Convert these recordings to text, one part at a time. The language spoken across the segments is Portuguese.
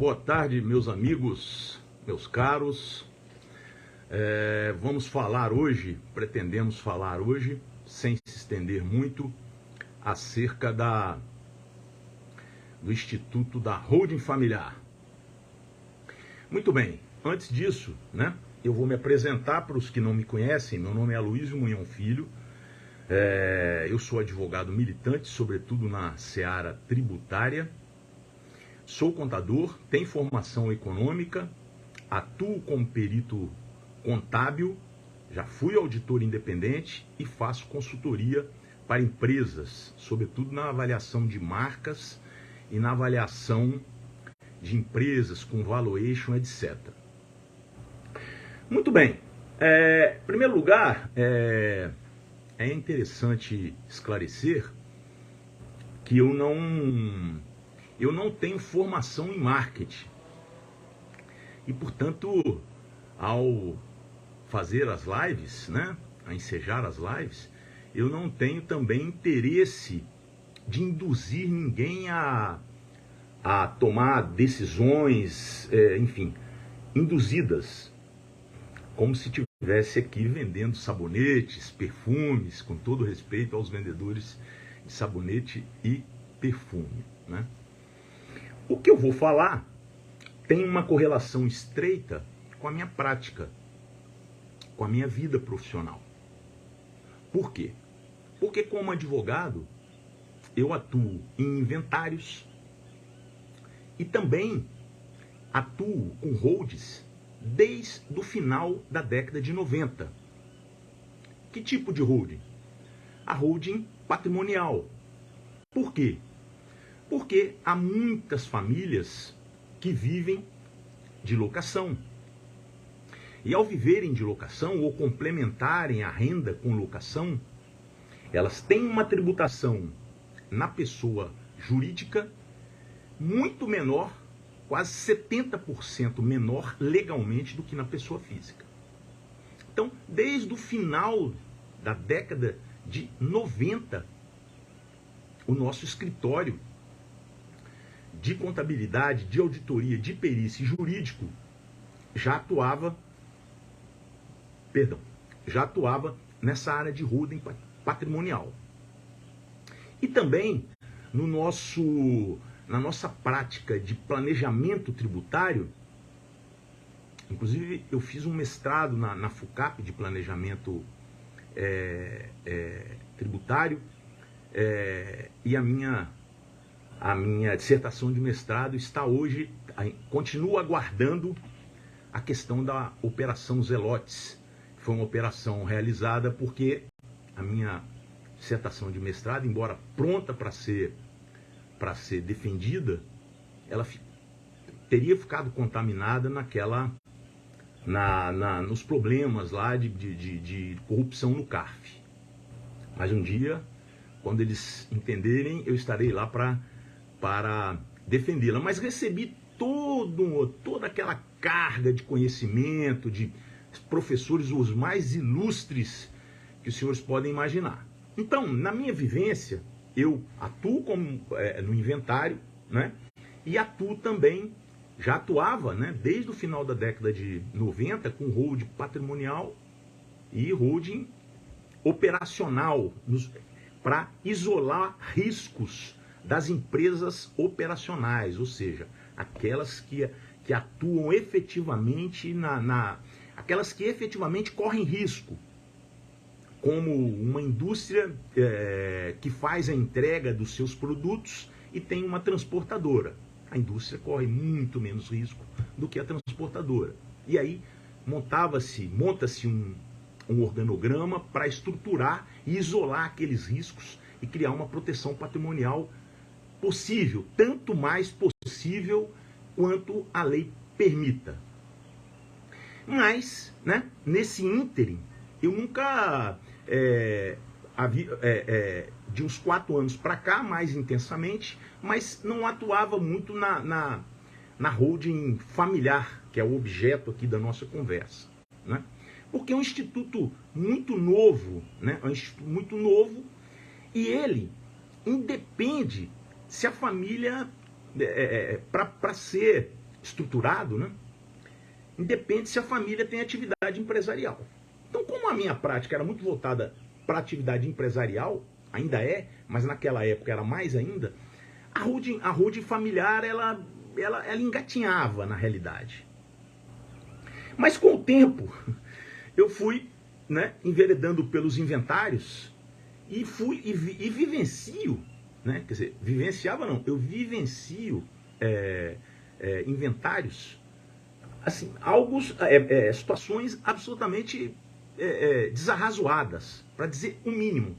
Boa tarde, meus amigos, meus caros. Pretendemos falar hoje, sem se estender muito, acerca do Instituto da Holding Familiar. Muito bem, antes disso, eu vou me apresentar para os que não me conhecem. Meu nome é Aloysio Munhão Filho. Eu sou advogado militante, sobretudo na seara tributária. Sou contador, tenho formação econômica, atuo como perito contábil, já fui auditor independente e faço consultoria para empresas, sobretudo na avaliação de marcas e na avaliação de empresas com valuation, etc. Muito bem, em primeiro lugar, é interessante esclarecer que eu não tenho formação em marketing. E, portanto, ao fazer as lives, a ensejar as lives, eu não tenho também interesse de induzir ninguém a tomar decisões, induzidas, como se estivesse aqui vendendo sabonetes, perfumes, com todo respeito aos vendedores de sabonete e perfume, O que eu vou falar tem uma correlação estreita com a minha prática, com a minha vida profissional. Por quê? Porque como advogado, eu atuo em inventários e também atuo com holdings desde o final da década de 90. Que tipo de holding? A holding patrimonial. Por quê? Porque há muitas famílias que vivem de locação. E ao viverem de locação ou complementarem a renda com locação, elas têm uma tributação na pessoa jurídica muito menor, quase 70% menor legalmente do que na pessoa física. Então, desde o final da década de 90, o nosso escritório de contabilidade, de auditoria, de perícia e jurídico já atuava nessa área de holding patrimonial. E também na nossa prática de planejamento tributário, inclusive eu fiz um mestrado na FUCAP de planejamento tributário, e a minha dissertação de mestrado continua aguardando a questão da Operação Zelotes. Foi uma operação realizada porque a minha dissertação de mestrado, embora pronta para ser defendida, ela teria ficado contaminada nos problemas lá de corrupção no CARF. Mas um dia, quando eles entenderem, eu estarei lá para defendê-la. Mas recebi toda aquela carga de conhecimento de professores os mais ilustres que os senhores podem imaginar. Então, na minha vivência, eu atuo no inventário, e atuo também, já atuava, desde o final da década de 90, com holding patrimonial e holding operacional, para isolar riscos das empresas operacionais, ou seja, aquelas que atuam efetivamente aquelas que efetivamente correm risco, como uma indústria que faz a entrega dos seus produtos e tem uma transportadora. A indústria corre muito menos risco do que a transportadora. E aí monta-se um organograma para estruturar e isolar aqueles riscos e criar uma proteção patrimonial possível, tanto mais possível quanto a lei permita. Mas, nesse ínterim, eu nunca, de uns 4 anos para cá, mais intensamente, mas não atuava muito na holding familiar, que é o objeto aqui da nossa conversa. Porque é um instituto muito novo, e ele independe se a família, para ser estruturado, né, independe se a família tem atividade empresarial. Então, como a minha prática era muito voltada para a atividade empresarial, ainda é, mas naquela época era mais ainda, a holding familiar, ela engatinhava na realidade. Mas com o tempo, eu fui, né, enveredando pelos inventários e vivencio, né, quer dizer, vivenciava não, eu vivencio inventários, assim, situações absolutamente desarrazoadas, para dizer o mínimo.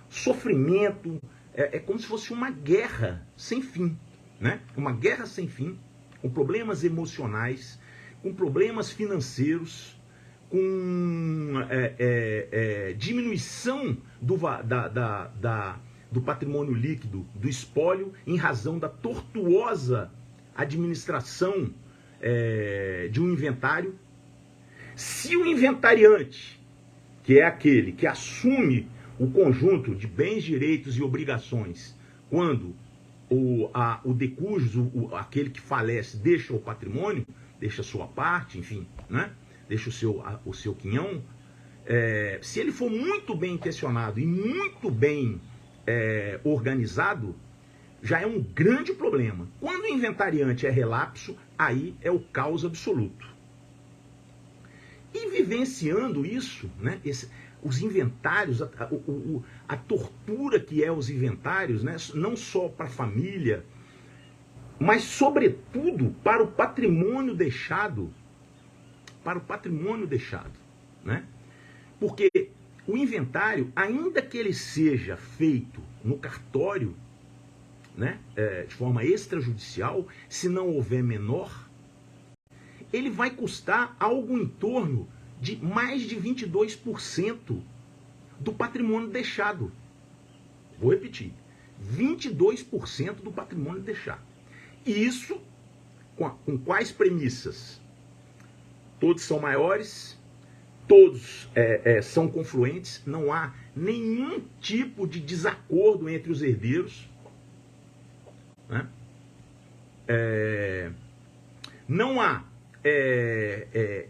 Sofrimento, é como se fosse uma guerra sem fim, né? Uma guerra sem fim, com problemas emocionais, com problemas financeiros, com diminuição do patrimônio líquido, do espólio, em razão da tortuosa administração de um inventário. Se o inventariante, que é aquele que assume o conjunto de bens, direitos e obrigações, quando o decujus, aquele que falece, deixa o patrimônio, deixa a sua parte, enfim, né? Deixa o seu quinhão, se ele for muito bem intencionado e muito bem organizado, já é um grande problema. Quando o inventariante é relapso, aí é o caos absoluto. E vivenciando isso, né, os inventários, a tortura que é os inventários, né, não só para a família, mas sobretudo para o patrimônio deixado, né? Porque o inventário, ainda que ele seja feito no cartório, né, de forma extrajudicial, se não houver menor, ele vai custar algo em torno de mais de 22% do patrimônio deixado. Vou repetir, 22% do patrimônio deixado. E isso com quais premissas? Todos são maiores, todos são confluentes, não há nenhum tipo de desacordo entre os herdeiros, né? Não há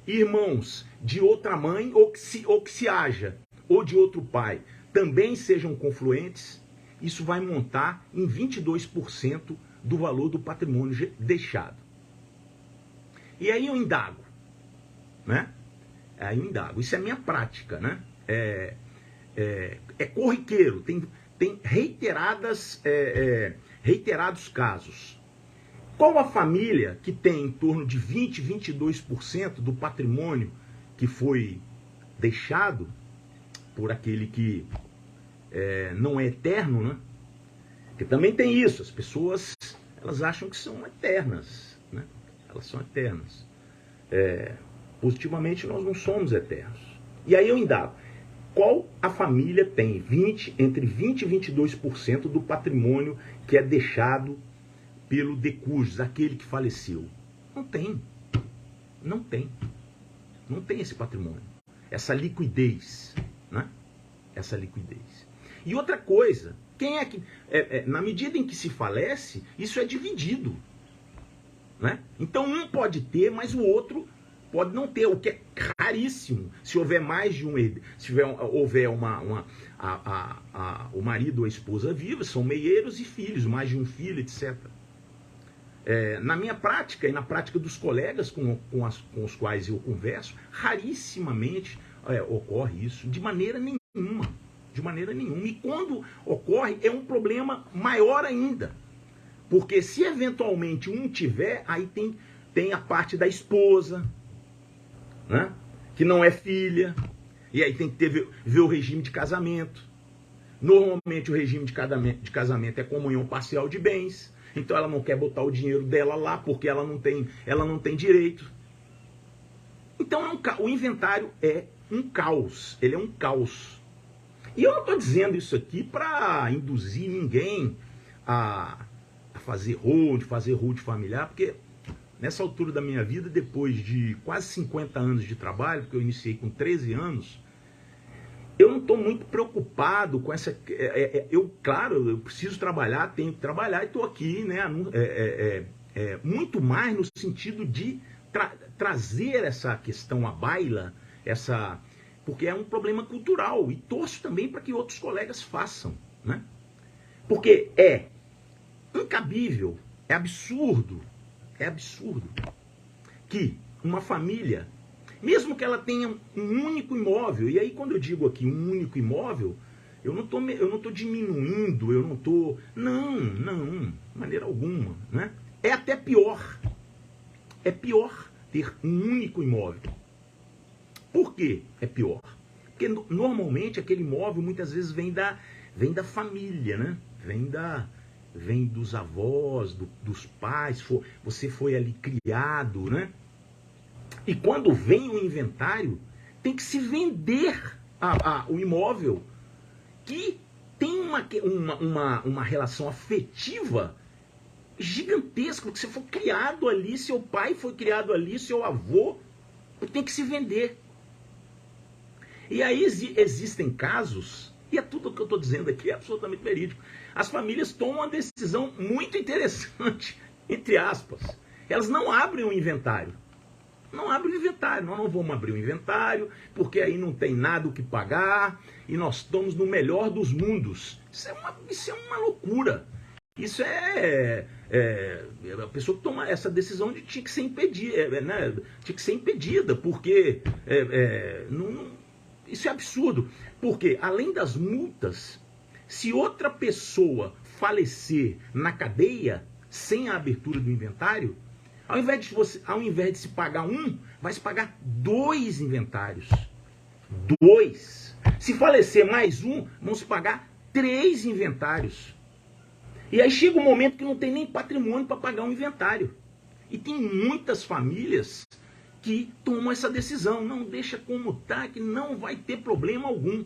irmãos de outra mãe ou que se haja, ou de outro pai, também sejam confluentes. Isso vai montar em 22% do valor do patrimônio deixado. E aí eu indago, né? Aí eu indago. Isso é minha prática, né? É corriqueiro, tem reiterados casos. Qual a família que tem em torno de 20, 22% do patrimônio que foi deixado por aquele que não é eterno, né? Porque também tem isso, as pessoas, elas acham que são eternas, né? Elas são eternas. Positivamente, nós não somos eternos. E aí eu indago, qual a família tem entre 20 e 22% do patrimônio que é deixado pelo decujus, aquele que faleceu? Não tem. Não tem. Não tem esse patrimônio. Essa liquidez, né? Essa liquidez. E outra coisa, quem é que... na medida em que se falece, isso é dividido, né? Então um pode ter, mas o outro pode não ter, o que é raríssimo. Se houver mais de um herdeiro, se houver o marido ou a esposa viva, são meieiros e filhos, mais de um filho, etc. Na minha prática e na prática dos colegas com os quais eu converso, rarissimamente ocorre isso, de maneira nenhuma. De maneira nenhuma. E quando ocorre, é um problema maior ainda. Porque se eventualmente um tiver, aí tem a parte da esposa, né, que não é filha, e aí tem que ver o regime de casamento. Normalmente o regime de casamento é comunhão parcial de bens. Então ela não quer botar o dinheiro dela lá porque ela não tem direito. Então o inventário é um caos. Ele é um caos. E eu não estou dizendo isso aqui para induzir ninguém a fazer hold familiar, porque nessa altura da minha vida, depois de quase 50 anos de trabalho, porque eu iniciei com 13 anos, eu não estou muito preocupado com essa... Claro, eu preciso trabalhar, tenho que trabalhar e estou aqui, né, muito mais no sentido de trazer essa questão à baila, porque é um problema cultural, e torço também para que outros colegas façam, né? Porque é incabível, é absurdo que uma família, mesmo que ela tenha um único imóvel, e aí quando eu digo aqui um único imóvel, eu não estou diminuindo, não, de maneira alguma, né? É até pior, ter um único imóvel. Por que é pior? Porque normalmente aquele imóvel muitas vezes vem da família, né? Vem dos avós, dos pais, você foi ali criado, né? E quando vem o inventário, tem que se vender o imóvel, que tem uma relação afetiva gigantesca, porque você foi criado ali, seu pai foi criado ali, seu avô, tem que se vender. E aí existem casos, e é tudo o que eu estou dizendo aqui, é absolutamente verídico. As famílias tomam uma decisão muito interessante, entre aspas. Elas não abrem o inventário. Nós não vamos abrir o inventário, porque aí não tem nada o que pagar, e nós estamos no melhor dos mundos. Isso é uma loucura. Isso a pessoa que toma essa decisão tinha que ser impedida, né? Tinha que ser impedida, porque isso é absurdo. Porque, além das multas, se outra pessoa falecer na cadeia, sem a abertura do inventário, ao invés de se pagar vai se pagar 2 inventários. 2. Se falecer mais vão se pagar 3 inventários. E aí chega um momento que não tem nem patrimônio para pagar um inventário. E tem muitas famílias que tomam essa decisão. Não, deixa como está, que não vai ter problema algum.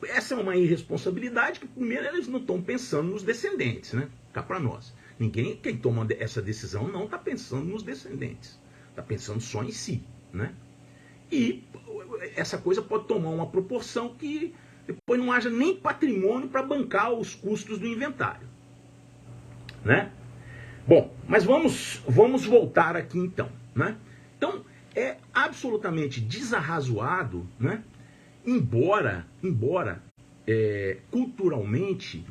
Essa é uma irresponsabilidade que, primeiro, eles não estão pensando nos descendentes, né? Cá para nós. Quem toma essa decisão não está pensando nos descendentes. Está pensando só em si, né? E essa coisa pode tomar uma proporção que depois não haja nem patrimônio para bancar os custos do inventário, né? Bom, mas vamos voltar aqui então, né? Então, é absolutamente desarrazoado, né? Embora culturalmente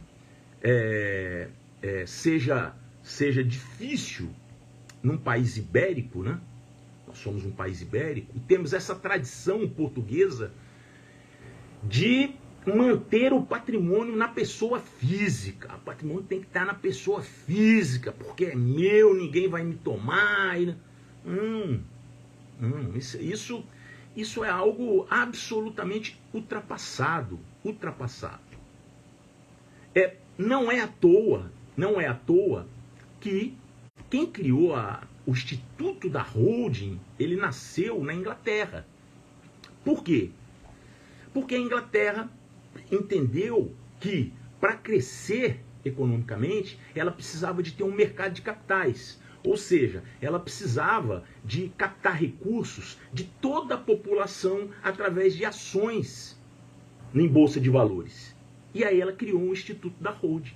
seja difícil num país ibérico, né? Nós somos um país ibérico e temos essa tradição portuguesa de manter o patrimônio na pessoa física. O patrimônio tem que estar na pessoa física, porque é meu, ninguém vai me tomar. Isso é algo absolutamente ultrapassado. Não é à toa que quem criou o Instituto da Holding, ele nasceu na Inglaterra. Por quê? Porque a Inglaterra entendeu que, para crescer economicamente, ela precisava de ter um mercado de capitais. Ou seja, ela precisava de captar recursos de toda a população através de ações em bolsa de valores. E aí ela criou um Instituto da Holding.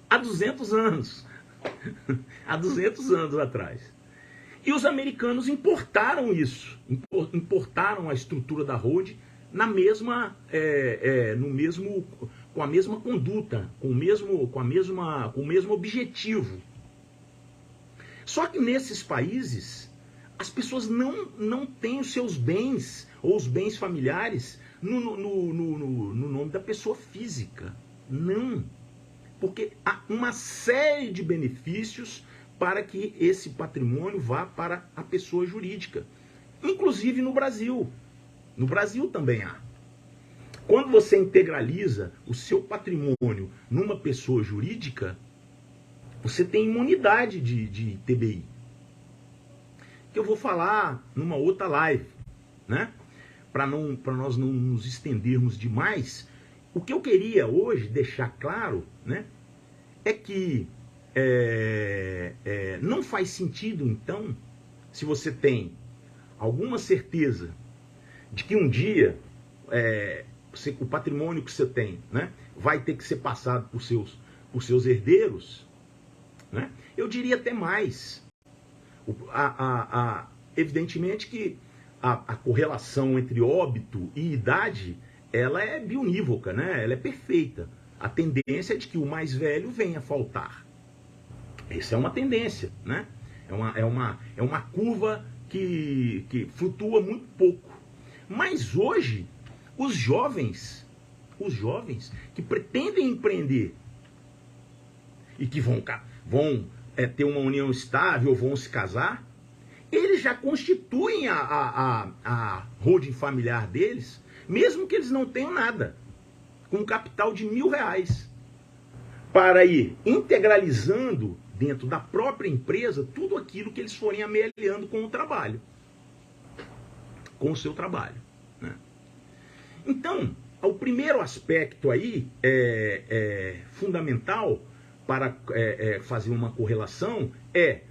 Há 200 anos. Há 200 anos atrás. E os americanos importaram isso. Importaram a estrutura da Holding com a mesma conduta, com o mesmo objetivo. Só que nesses países, as pessoas não têm os seus bens, ou os bens familiares, no nome da pessoa física. Não. Porque há uma série de benefícios para que esse patrimônio vá para a pessoa jurídica. Inclusive no Brasil. No Brasil também há. Quando você integraliza o seu patrimônio numa pessoa jurídica, você tem imunidade de TBI. Que eu vou falar numa outra live, né? Para nós não nos estendermos demais. O que eu queria hoje deixar claro, né, é que não faz sentido, então, se você tem alguma certeza de que um dia o patrimônio que você tem, né, vai ter que ser passado por seus herdeiros, né, Eu diria até mais. Evidentemente que a correlação entre óbito e idade, ela é bionívoca, né? Ela é perfeita. A tendência é de que o mais velho venha a faltar. Essa é uma tendência, né? É uma curva que flutua muito pouco. Mas hoje, os jovens que pretendem empreender e que vão ter uma união estável, vão se casar, eles já constituem a holding familiar deles, mesmo que eles não tenham nada, com um capital de R$1.000, para ir integralizando dentro da própria empresa tudo aquilo que eles forem amelhando com o trabalho, com o seu trabalho, né? Então, o primeiro aspecto aí fundamental para fazer uma correlação é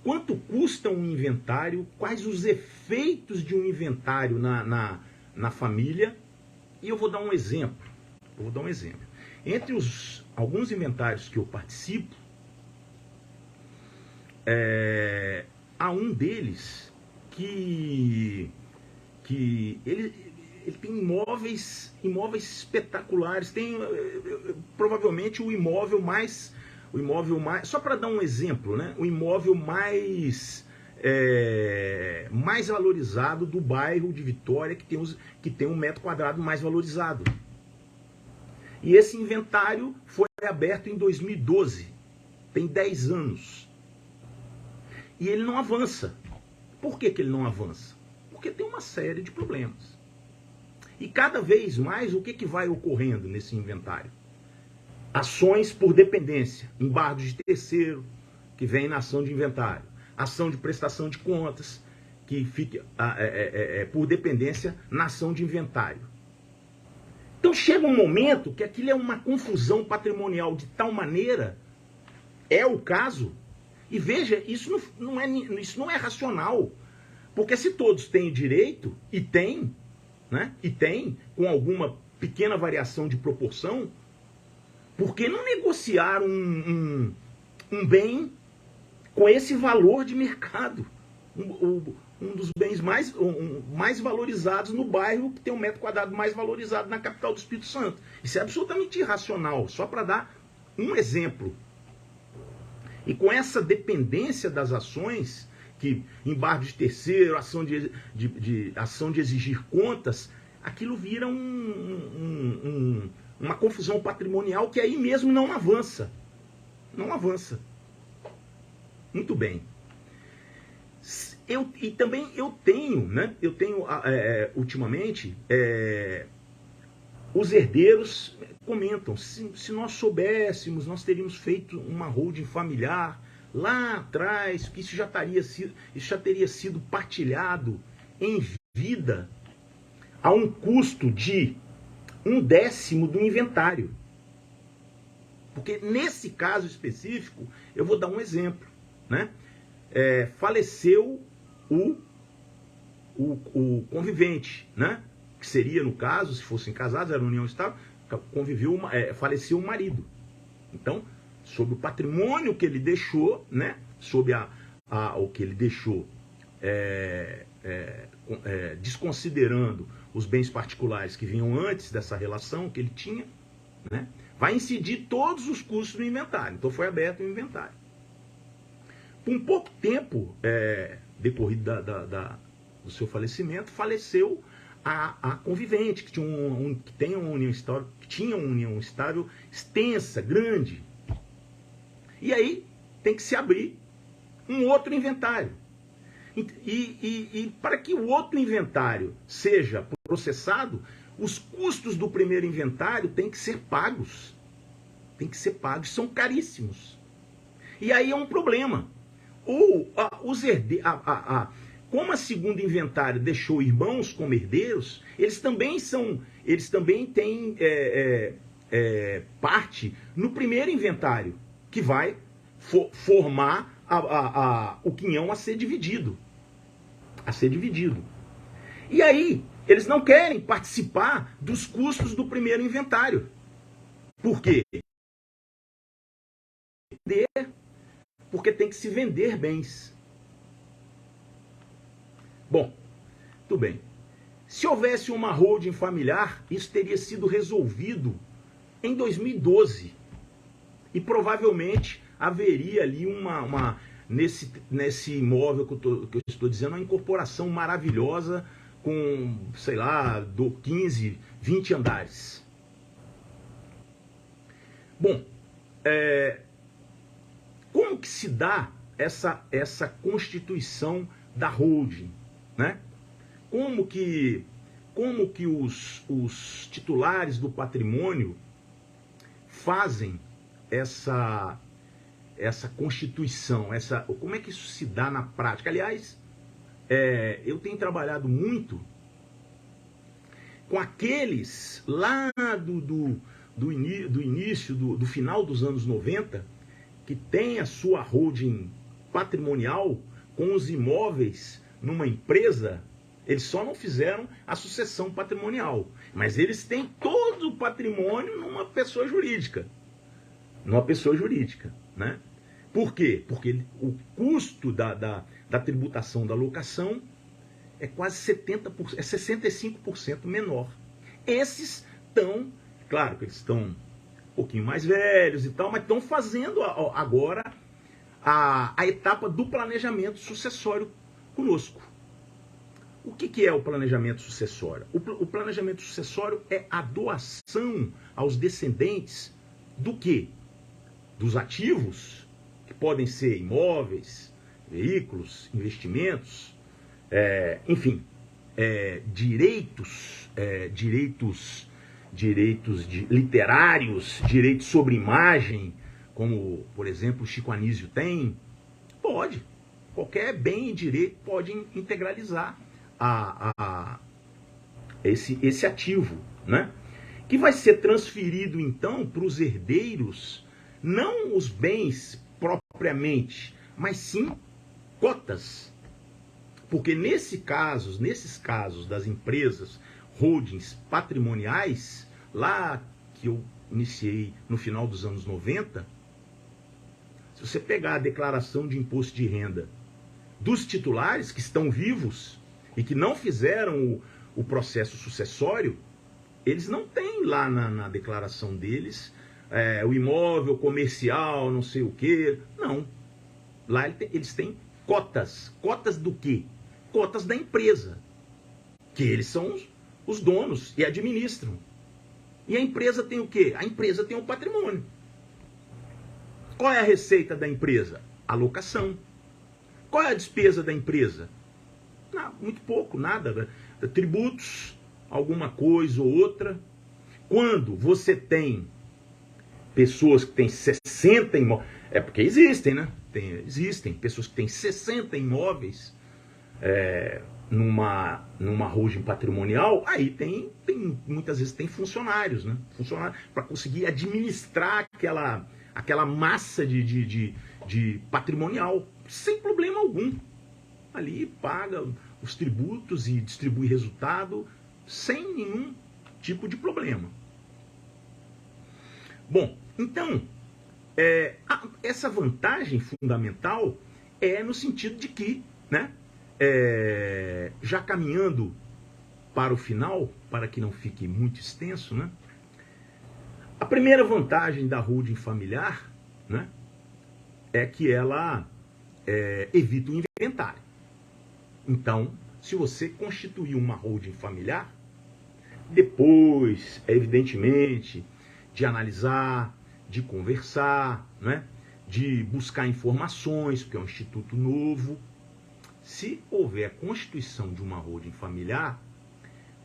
quanto custa um inventário, quais os efeitos de um inventário na família. E eu vou dar um exemplo. Entre alguns inventários que eu participo, há um deles que ele tem imóveis espetaculares, tem provavelmente o imóvel mais, só para dar um exemplo, né? O imóvel mais valorizado do bairro de Vitória, que tem um metro quadrado mais valorizado. E esse inventário foi aberto em 2012, tem 10 anos. E ele não avança. Por que ele não avança? Porque tem uma série de problemas. E cada vez mais, o que vai ocorrendo nesse inventário? Ações por dependência, embargos de terceiro, que vem na ação de inventário. Ação de prestação de contas, que fica por dependência na ação de inventário. Então chega um momento que aquilo é uma confusão patrimonial de tal maneira, é o caso, e veja, isso não é racional. Porque se todos têm direito, e tem, né? E tem, com alguma pequena variação de proporção, por que não negociar um bem com esse valor de mercado? Um dos bens mais valorizados no bairro, que tem um metro quadrado mais valorizado na capital do Espírito Santo. Isso é absolutamente irracional, só para dar um exemplo. E com essa dependência das ações, que embargo de terceiro, ação de exigir contas, aquilo vira uma confusão patrimonial que aí mesmo não avança. Não avança. Muito bem. E também eu tenho ultimamente, os herdeiros comentam, se nós soubéssemos, nós teríamos feito uma holding familiar lá atrás, que isso já teria sido partilhado em vida a um custo de 1/10 do inventário. Porque nesse caso específico, eu vou dar um exemplo, né? Faleceu o convivente, né? Que seria, no caso, se fossem casados, era união estável, faleceu o marido. Então, sobre o patrimônio que ele deixou, né? Sobre o que ele deixou, desconsiderando os bens particulares que vinham antes dessa relação que ele tinha, né? Vai incidir todos os custos do inventário. Então foi aberto o inventário. Por um pouco tempo decorrido do seu falecimento, faleceu a convivente, que tinha uma união estável extensa, grande. E aí tem que se abrir um outro inventário. E para que o outro inventário seja processado, os custos do primeiro inventário têm que ser pagos. São caríssimos. E aí é um problema. Como a segunda inventário deixou irmãos como herdeiros, eles também têm parte no primeiro inventário, que vai formar o quinhão a ser dividido. E aí, eles não querem participar dos custos do primeiro inventário. Por quê? porque tem que se vender bens. Bom, tudo bem. Se houvesse uma holding familiar, isso teria sido resolvido em 2012. E provavelmente haveria ali nesse imóvel que eu estou dizendo, uma incorporação maravilhosa com, sei lá, 15, 20 andares. Bom, como que se dá essa constituição da holding, né? Como que os titulares do patrimônio fazem essa constituição, como é que isso se dá na prática? Aliás, eu tenho trabalhado muito com aqueles lá do início, do final dos anos 90, que tem a sua holding patrimonial com os imóveis numa empresa. Eles só não fizeram a sucessão patrimonial, mas eles têm todo o patrimônio numa pessoa jurídica. Né? Por quê? Porque o custo da tributação da locação é quase 70%, é 65% menor. Esses estão, claro que eles estão um pouquinho mais velhos e tal, mas estão fazendo agora a etapa do planejamento sucessório conosco. O que é o planejamento sucessório? O planejamento sucessório é a doação aos descendentes do quê? Dos ativos, que podem ser imóveis, veículos, investimentos, enfim, direitos literários, direitos sobre imagem, como, por exemplo, o Chico Anísio tem. Pode. Qualquer bem e direito pode integralizar esse ativo, né? Que vai ser transferido, então, para os herdeiros, não os bens propriamente, mas sim cotas. Porque nesses casos das empresas holdings patrimoniais, lá que eu iniciei no final dos anos 90, se você pegar a declaração de imposto de renda dos titulares que estão vivos e que não fizeram o processo sucessório, eles não têm lá na declaração deles o imóvel comercial, não sei o quê. Não. Lá eles têm cotas. Cotas do quê? Cotas da empresa. Que eles são os donos e administram. E a empresa tem o quê? A empresa tem o patrimônio. Qual é a receita da empresa? Alocação. Qual é a despesa da empresa? Não, muito pouco, nada. Tributos, alguma coisa ou outra. Quando você tem pessoas que têm 60 imóveis, porque existem, né? Existem pessoas que têm 60 imóveis numa holding patrimonial, aí muitas vezes tem funcionários, né? Funcionários para conseguir administrar aquela massa de patrimonial, sem problema algum. Ali paga os tributos e distribui resultado sem nenhum tipo de problema. Bom, então, essa vantagem fundamental é no sentido de que, né, já caminhando para o final, para que não fique muito extenso, né, a primeira vantagem da holding familiar, né, é que ela evita o inventário. Então, se você constituir uma holding familiar, depois, evidentemente, de analisar, de conversar, né, de buscar informações, porque é um instituto novo, se houver a constituição de uma holding familiar,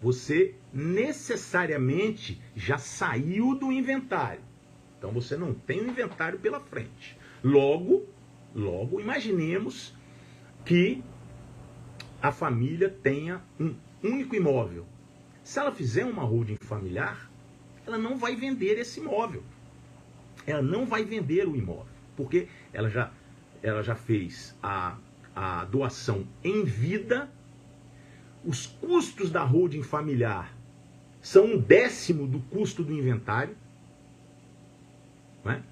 você necessariamente já saiu do inventário. Então você não tem o inventário pela frente. Logo, imaginemos que a família tenha um único imóvel. Se ela fizer uma holding familiar, ela não vai vender esse imóvel. Ela não vai vender o imóvel, porque ela já fez a doação em vida. Os custos da holding familiar são 1/10 do custo do inventário, não é?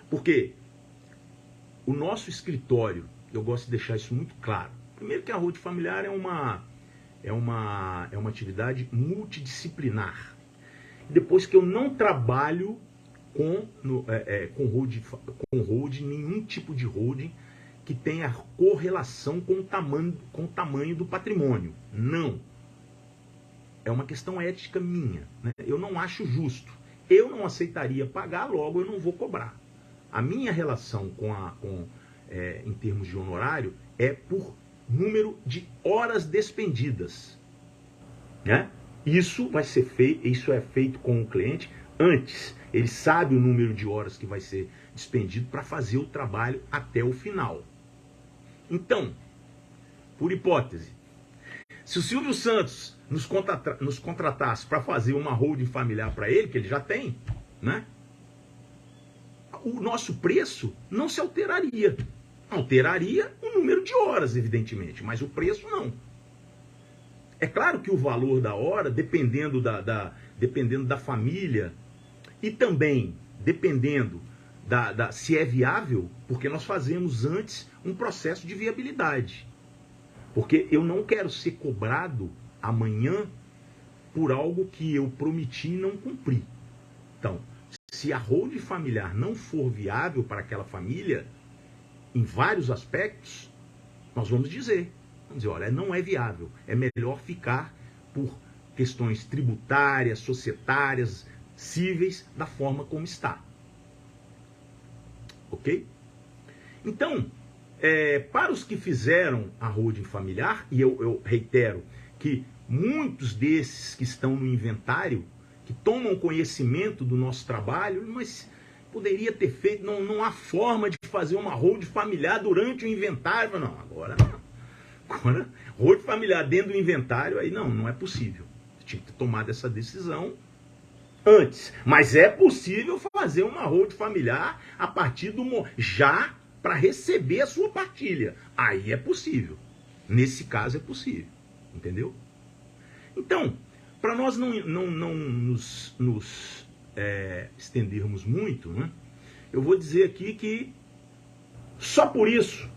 Porque o nosso escritório, eu gosto de deixar isso muito claro. Primeiro que a holding familiar é uma atividade multidisciplinar. Depois que eu não trabalho com holding, nenhum tipo de holding que tenha correlação com o tamanho do patrimônio. Não. É uma questão ética minha, né? Eu não acho justo. Eu não aceitaria pagar, logo eu não vou cobrar. A minha relação em termos de honorário é por número de horas despendidas, né? Isso vai ser feito, isso é feito com o cliente antes. Ele sabe o número de horas que vai ser despendido para fazer o trabalho até o final. Então, por hipótese, se o Silvio Santos nos contratasse para fazer uma holding familiar para ele, que ele já tem, né? O nosso preço não se alteraria. Alteraria o número de horas, evidentemente, mas o preço não. É claro que o valor da hora, dependendo da família e também dependendo se é viável, porque nós fazemos antes um processo de viabilidade. Porque eu não quero ser cobrado amanhã por algo que eu prometi e não cumpri. Então, se a holding familiar não for viável para aquela família, em vários aspectos, nós vamos dizer, olha, não é viável, é melhor ficar por questões tributárias, societárias, cíveis, da forma como está. Ok? Então, para os que fizeram a holding familiar, e eu reitero que muitos desses que estão no inventário, que tomam conhecimento do nosso trabalho, mas poderia ter feito, não há forma de fazer uma holding familiar durante o inventário. Não, agora não. Agora, holding familiar dentro do inventário, aí não é possível. Tinha que ter tomado essa decisão antes. Mas é possível fazer uma holding familiar a partir já para receber a sua partilha. Aí é possível. Nesse caso é possível. Entendeu? Então, para nós não nos estendermos muito, né, eu vou dizer aqui que só por isso,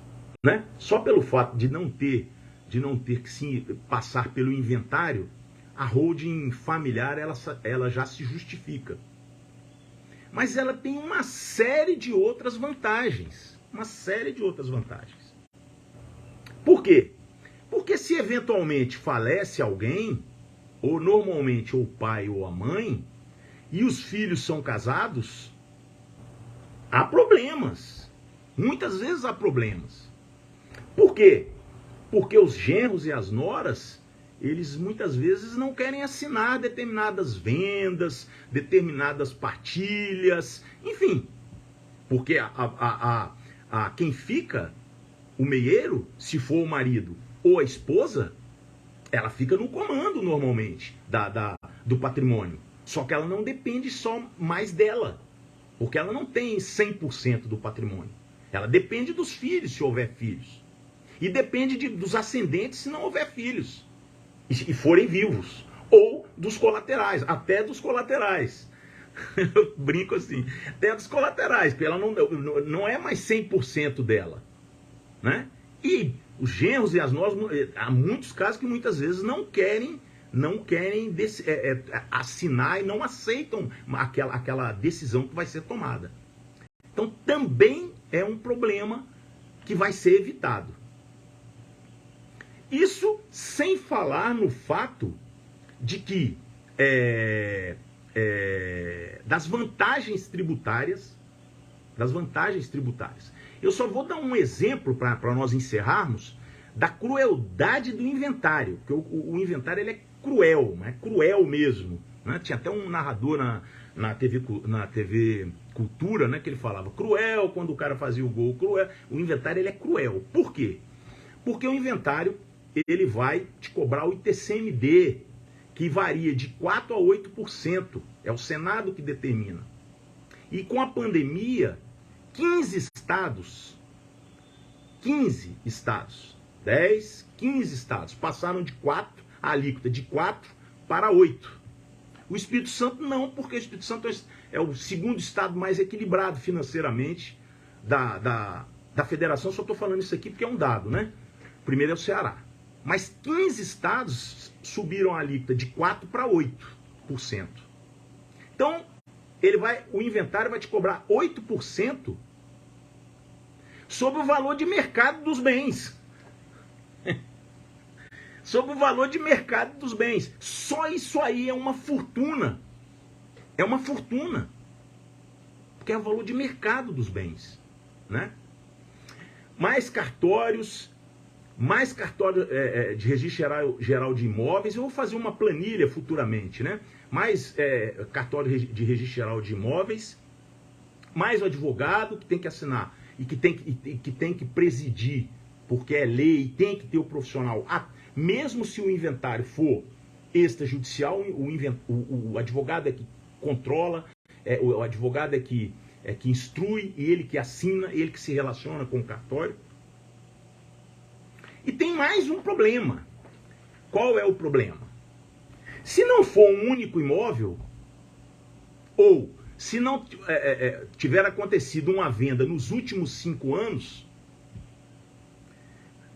né, só pelo fato de não ter que se passar pelo inventário, a holding familiar ela já se justifica. Mas ela tem uma série de outras vantagens. Uma série de outras vantagens. Por quê? Porque se eventualmente falece alguém, ou normalmente ou o pai ou a mãe, e os filhos são casados, há problemas. Muitas vezes há problemas. Por quê? Porque os genros e as noras, eles muitas vezes não querem assinar determinadas vendas, determinadas partilhas, enfim. Porque quem fica, o meieiro, se for o marido ou a esposa, ela fica no comando normalmente do patrimônio. Só que ela não depende só mais dela, porque ela não tem 100% do patrimônio. Ela depende dos filhos, se houver filhos. E depende dos ascendentes, se não houver filhos. E forem vivos. Ou dos colaterais, até dos colaterais. Eu brinco assim, até dos colaterais, porque ela não é mais 100% dela. Né? E os genros e as noras, há muitos casos que muitas vezes não querem assinar e não aceitam aquela decisão que vai ser tomada. Então também é um problema que vai ser evitado. Isso sem falar no fato de que das vantagens tributárias. Eu só vou dar um exemplo para nós encerrarmos da crueldade do inventário, porque o inventário ele é cruel, é cruel mesmo. Né? Tinha até um narrador na TV Cultura, né, que ele falava cruel quando o cara fazia o gol, cruel. O inventário ele é cruel. Por quê? Porque o inventário ele vai te cobrar o ITCMD, que varia de 4% a 8%. É o Senado que determina. E com a pandemia, 15 estados, 10, 15 estados passaram de 4, a alíquota de 4 para 8. O Espírito Santo não, porque o Espírito Santo é o segundo estado mais equilibrado financeiramente Da federação, só estou falando isso aqui porque é um dado, né? O primeiro é o Ceará. Mas 15 estados subiram a alíquota de 4% para 8%. Então, o inventário vai te cobrar 8% sobre o valor de mercado dos bens. Sobre o valor de mercado dos bens. Só isso aí é uma fortuna. É uma fortuna. Porque é o valor de mercado dos bens, né? Mais cartórios de registro geral de imóveis. Eu vou fazer uma planilha futuramente, né? Mais cartório de registro geral de imóveis, mais o advogado que tem que assinar e que tem que presidir, porque é lei, tem que ter o profissional. Mesmo se o inventário for extrajudicial, o advogado é que controla, o advogado é que instrui, e ele que assina, ele que se relaciona com o cartório. E tem mais um problema. Qual é o problema? Se não for um único imóvel, ou se não tiver acontecido uma venda nos últimos 5 anos,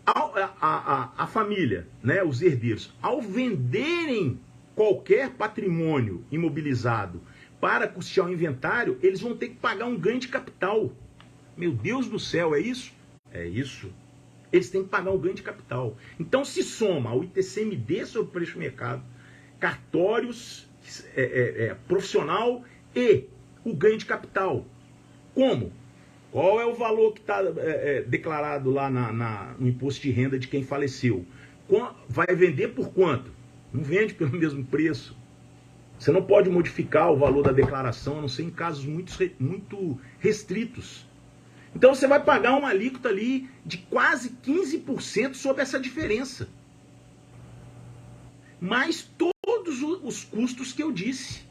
a família, né, os herdeiros, ao venderem qualquer patrimônio imobilizado para custear o inventário, eles vão ter que pagar um ganho de capital. Meu Deus do céu, é isso? É isso. Eles têm que pagar um ganho de capital. Então se soma o ITCMD sobre o preço de mercado, cartórios, profissional e o ganho de capital. Como? Qual é o valor que está declarado lá no imposto de renda de quem faleceu? Vai vender por quanto? Não vende pelo mesmo preço. Você não pode modificar o valor da declaração, a não ser em casos muito restritos. Então você vai pagar uma alíquota ali de quase 15% sobre essa diferença. Mais todos os custos que eu disse.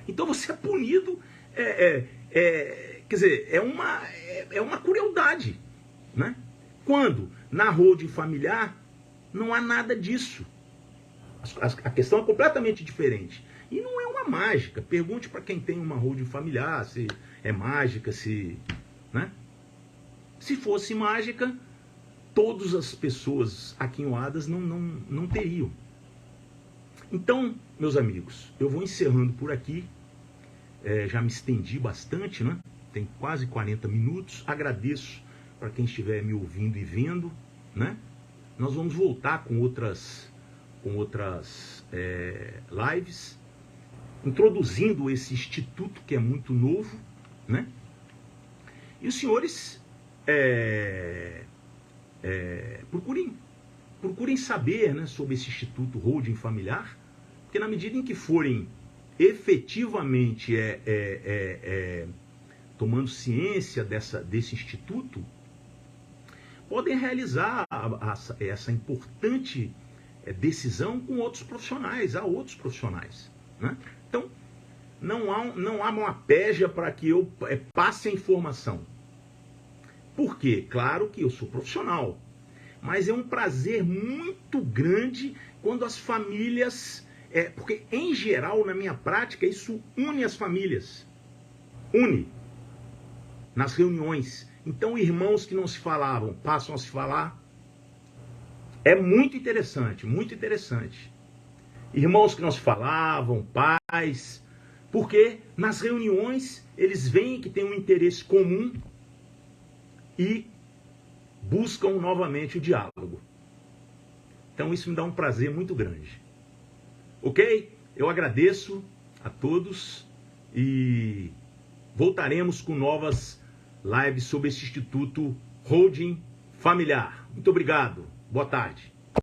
Então você é punido, quer dizer, é uma crueldade, né? Quando na holding familiar não há nada disso. A questão é completamente diferente. E não é uma mágica. Pergunte para quem tem uma holding familiar se é mágica, né? Se fosse mágica, todas as pessoas aquinhoadas não teriam. Então, meus amigos, eu vou encerrando por aqui. Já me estendi bastante, né? Tem quase 40 minutos. Agradeço para quem estiver me ouvindo e vendo, né? Nós vamos voltar com outras lives, introduzindo esse instituto que é muito novo, né? E os senhores procurem saber, né, sobre esse instituto holding familiar, porque na medida em que forem efetivamente tomando ciência desse instituto, podem realizar essa importante decisão com outros profissionais, há outros profissionais, né? Então, não há uma peja para que eu passe a informação. Por quê? Claro que eu sou profissional, mas é um prazer muito grande quando as famílias... porque, em geral, na minha prática, isso une as famílias. Une. Nas reuniões. Então, irmãos que não se falavam passam a se falar. É muito interessante, muito interessante. Irmãos que não se falavam, pais... Porque nas reuniões eles veem que tem um interesse comum e buscam novamente o diálogo. Então isso me dá um prazer muito grande. Ok? Eu agradeço a todos e voltaremos com novas lives sobre esse Instituto Holding Familiar. Muito obrigado. Boa tarde.